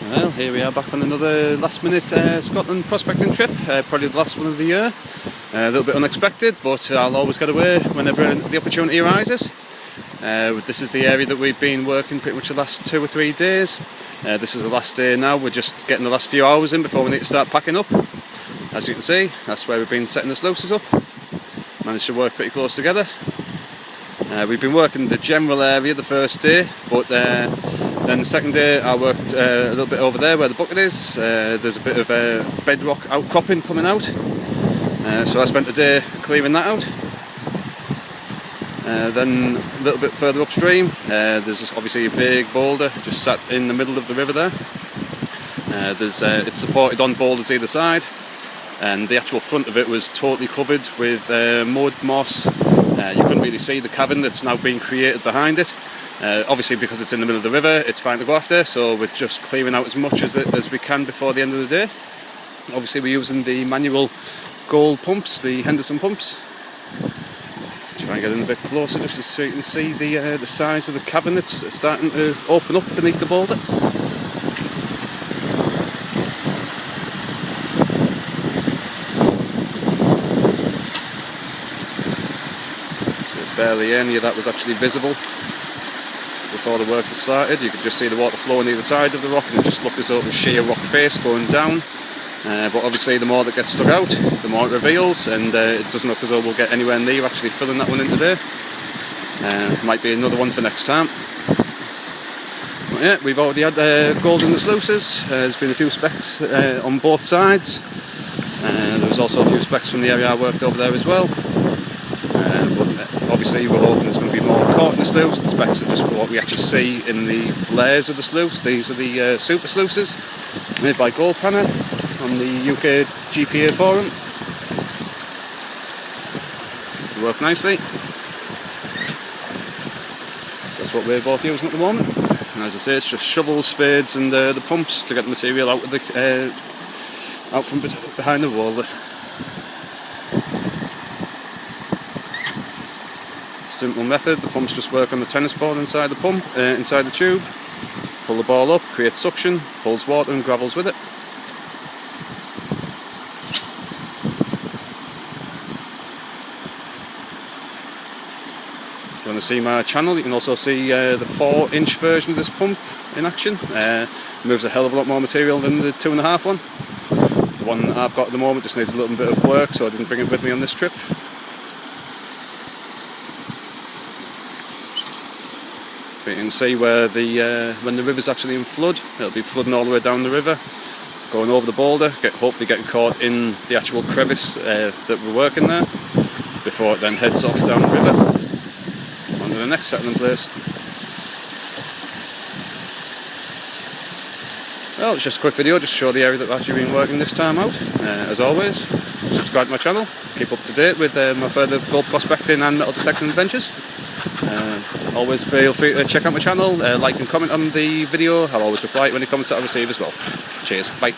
Well, here we are back on another last minute Scotland prospecting trip, probably the last one of the year. A little bit unexpected, but I'll always get away whenever the opportunity arises. This is the area that we've been working pretty much the last 2 or 3 days. This is the last day now, we're just getting the last few hours in before we need to start packing up. As you can see, that's where we've been setting the sluices up. Managed to work pretty close together. We've been working the general area the first day, but then the second day I worked a little bit over there where the bucket is. There's a bit of bedrock outcropping coming out, so I spent a day clearing that out. Then a little bit further upstream, there's obviously a big boulder just sat in the middle of the river there. It's supported on boulders either side, and the actual front of it was totally covered with mud, moss. You couldn't really see the cavern that's now being created behind it. Obviously, because it's in the middle of the river, it's fine to go after, so we're just clearing out as much as we can before the end of the day. Obviously, we're using the manual gold pumps, the Henderson pumps. Try and get in a bit closer just so you can see the size of the cavern that's starting to open up beneath the boulder. So barely any of that was actually visible before the work was started. You could just see the water flowing either side of the rock, and it just looked as though it was sheer rock face going down. But obviously the more that gets dug out, the more it reveals, and it doesn't look as though we'll get anywhere near actually filling that one in today. Might be another one for next time. But yeah, we've already had gold in the sluices. There's been a few specks on both sides. There was also a few specks from the area I worked over there as well. But obviously we're hoping there's going to be more caught in the sluice. The specks are just what we actually see in the flares of the sluice. These are the super sluices made by Gold Panner on the UK GPA forum. They work nicely. So that's what we're both using at the moment. And as I say, it's just shovels, spades and the pumps to get the material out of the out from behind the wall there. Simple method. The pumps just work on the tennis ball inside the pump, inside the tube. Pull the ball up, creates suction, pulls water and gravels with it. If you want to see my channel, you can also see the 4-inch version of this pump in action. Moves a hell of a lot more material than the 2.5 one. The one I've got at the moment just needs a little bit of work, so I didn't bring it with me on this trip. But you can see where when the river's actually in flood, it'll be flooding all the way down the river, going over the boulder, hopefully getting caught in the actual crevice that we're working there, before it then heads off down the river onto the next settling place. Well, it's just a quick video just to show the area that I've actually been working this time out. As always, subscribe to my channel, keep up to date with my further gold prospecting and metal detecting adventures. Always feel free to check out my channel, like and comment on the video. I'll always reply to any comments that I receive as well. Cheers, bye.